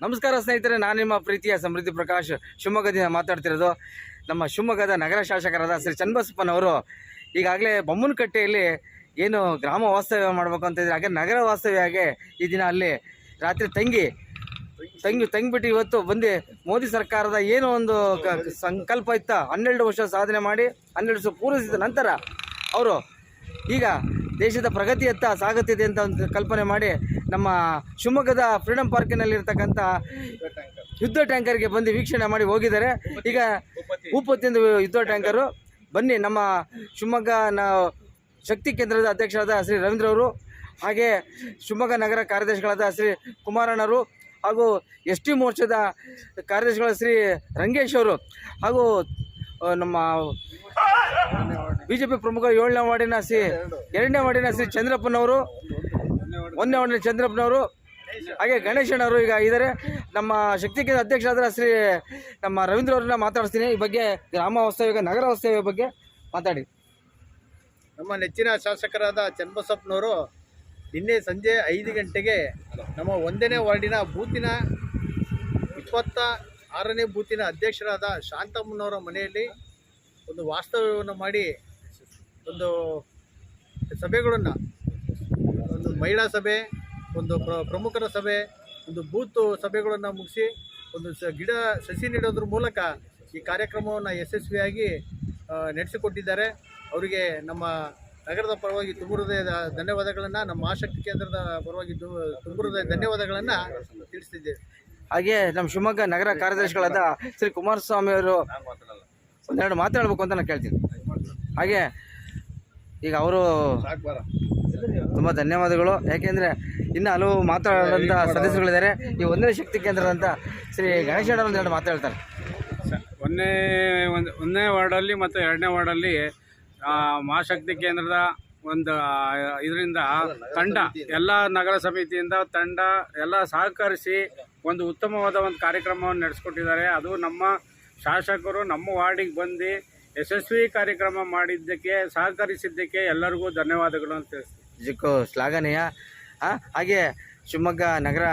ನಮಸ್ಕಾರ ಸ್ನೇಹಿತರೆ, ನಾನು ನಿಮ್ಮ ಪ್ರೀತಿಯ ಸಮೃದ್ಧಿ ಪ್ರಕಾಶ್ ಶಿವಮೊಗ್ಗದಿಂದ ಮಾತಾಡ್ತಿರೋದು. ನಮ್ಮ ಶಿವಮೊಗ್ಗದ ನಗರ ಶಾಸಕರಾದ ಶ್ರೀ ಚನ್ನಬಸಪ್ಪನವರು ಈಗಾಗಲೇ ಬೊಮ್ಮನಕಟ್ಟೆಯಲ್ಲಿ ಏನು ಗ್ರಾಮ ವಾಸ್ತವ್ಯ ಮಾಡಬೇಕು ಅಂತ ಇದ್ದಾರೆ. ಹಾಗೆ ನಗರ ವಾಸ್ತವ್ಯ ಈ ದಿನ ಅಲ್ಲಿ ರಾತ್ರಿ ತಂಗಿಬಿಟ್ಟು ಇವತ್ತು ಬಂದು ಮೋದಿ ಸರ್ಕಾರದ ಏನೋ ಒಂದು ಸಂಕಲ್ಪ ಇತ್ತ 12 ವರ್ಷ ಸಾಧನೆ ಮಾಡಿ 12 ವರ್ಷ ಪೂರೈಸಿದ ನಂತರ ಅವರು ಈಗ ದೇಶದ ಪ್ರಗತಿಯತ್ತ ಸಾಗುತ್ತಿದೆ ಅಂತ ಒಂದು ಕಲ್ಪನೆ ಮಾಡಿ ನಮ್ಮ ಶಿವಮೊಗ್ಗದ ಫ್ರೀಡಮ್ ಪಾರ್ಕಿನಲ್ಲಿರ್ತಕ್ಕಂಥ ಯುದ್ಧ ಟ್ಯಾಂಕರ್ಗೆ ಬಂದು ವೀಕ್ಷಣೆ ಮಾಡಿ ಹೋಗಿದ್ದಾರೆ. ಈಗ ಭೂಪತಿಯಿಂದ ಯುದ್ಧ ಟ್ಯಾಂಕರು ಬನ್ನಿ ನಮ್ಮ ಶಿವಮೊಗ್ಗ ಶಕ್ತಿ ಕೇಂದ್ರದ ಅಧ್ಯಕ್ಷರಾದ ಶ್ರೀ ರವೀಂದ್ರ ಅವರು, ಹಾಗೆ ಶಿವಮೊಗ್ಗ ನಗರ ಕಾರ್ಯದರ್ಶಿಗಳಾದ ಶ್ರೀ ಕುಮಾರಣ್ಣರು, ಹಾಗೂ ST ಮೋರ್ಚಾದ ಕಾರ್ಯದರ್ಶಿಗಳಾದ ಶ್ರೀ ರಂಗೇಶ್ ಅವರು, ಹಾಗೂ ನಮ್ಮ BJP ಪ್ರಮುಖ 7ನೇ ವಾರ್ಡಿನ 2ನೇ ವಾರ್ಡಿನ ಶ್ರೀ ಚಂದ್ರಪ್ಪನವರು, 1ನೇ ವಾರ್ಡಿನ ಚಂದ್ರಪ್ಪನವರು, ಹಾಗೆ ಗಣೇಶಣ್ಣವರು ಈಗ ಇದ್ದಾರೆ. ನಮ್ಮ ಶಕ್ತಿ ಕೇಂದ್ರ ಅಧ್ಯಕ್ಷರಾದ ಶ್ರೀ ನಮ್ಮ ರವೀಂದ್ರ ಅವ್ರನ್ನ ಮಾತಾಡಿಸ್ತೀನಿ. ಈ ಬಗ್ಗೆ ಗ್ರಾಮ ವಾಸ್ತವ್ಯ ನಗರ ವಾಸ್ತವ್ಯ ಬಗ್ಗೆ ಮಾತಾಡಿ. ನಮ್ಮ ನೆಚ್ಚಿನ ಶಾಸಕರಾದ ಚನ್ನಬಸಪ್ಪನವರು ನಿನ್ನೆ ಸಂಜೆ 5 ಗಂಟೆಗೆ ನಮ್ಮ 1ನೇ ವಾರ್ಡಿನ ಬೂತಿನ 26ನೇ ಬೂತಿನ ಅಧ್ಯಕ್ಷರಾದ ಶಾಂತಮ್ಮನವರ ಮನೆಯಲ್ಲಿ ಒಂದು ವಾಸ್ತವ್ಯವನ್ನು ಮಾಡಿ ಒಂದು ಸಭೆಗಳನ್ನು, ಒಂದು ಮಹಿಳಾ ಸಭೆ, ಒಂದು ಪ್ರಮುಖರ ಸಭೆ, ಒಂದು ಬೂತ್ ಸಭೆಗಳನ್ನು ಮುಗಿಸಿ ಒಂದು ಸಸಿ ನೀಡೋದ್ರ ಮೂಲಕ ಈ ಕಾರ್ಯಕ್ರಮವನ್ನು ಯಶಸ್ವಿಯಾಗಿ ನಡೆಸಿಕೊಟ್ಟಿದ್ದಾರೆ. ಅವರಿಗೆ ನಮ್ಮ ನಗರದ ಪರವಾಗಿ ತುಂಬ ಹೃದಯದ ಧನ್ಯವಾದಗಳನ್ನು, ನಮ್ಮ ಆಸಕ್ತಿ ಕೇಂದ್ರದ ಪರವಾಗಿ ತುಂಬ ಹೃದಯ ಧನ್ಯವಾದಗಳನ್ನು ತಿಳಿಸ್ತಿದ್ದೇವೆ. ಹಾಗೆ ನಮ್ಮ ಶಿವಮೊಗ್ಗ ನಗರ ಕಾರ್ಯದರ್ಶಿಗಳಾದ ಶ್ರೀ ಕುಮಾರಸ್ವಾಮಿ ಅವರು ಒಂದೆರಡು ಮಾತಾಡಬೇಕು ಅಂತ ನಾನು ಕೇಳ್ತೀನಿ. ಹಾಗೆ ಈಗ ಅವರು ತುಂಬ ಧನ್ಯವಾದಗಳು. ಯಾಕೆಂದರೆ ಇನ್ನು ಹಲವು ಮಾತಾಡೋಂಥ ಸದಸ್ಯರುಗಳಿದ್ದಾರೆ. ಈ 1ನೇ ಶಕ್ತಿ ಕೇಂದ್ರದಂತ ಶ್ರೀ ಗಣೇಶಣ್ಣ ಒಂದೆರಡು ಮಾತಾಡ್ತಾರೆ. 1ನೇ ವಾರ್ಡಲ್ಲಿ ಮತ್ತು 2ನೇ ವಾರ್ಡಲ್ಲಿ ಮಹಾಶಕ್ತಿ ಕೇಂದ್ರದ ಒಂದು ಇದರಿಂದ ತಂಡ, ಎಲ್ಲ ನಗರ ಸಮಿತಿಯಿಂದ ತಂಡ ಎಲ್ಲ ಸಹಕರಿಸಿ ಒಂದು ಉತ್ತಮವಾದ ಒಂದು ಕಾರ್ಯಕ್ರಮವನ್ನು ನಡೆಸ್ಕೊಟ್ಟಿದ್ದಾರೆ. ಅದು ನಮ್ಮ ಶಾಸಕರು ನಮ್ಮ ವಾರ್ಡಿಗೆ ಬಂದು ಯಶಸ್ವಿ ಕಾರ್ಯಕ್ರಮ ಮಾಡಿದ್ದಕ್ಕೆ, ಸಹಕರಿಸಿದ್ದಕ್ಕೆ ಎಲ್ಲರಿಗೂ ಧನ್ಯವಾದಗಳು ಅಂತ ತಿಳಿಸ್ತೀನಿ. ನಿಜಕ್ಕೂ ಶ್ಲಾಘನೀಯ. ಹಾಗೆ ಶಿವಮೊಗ್ಗ ನಗರ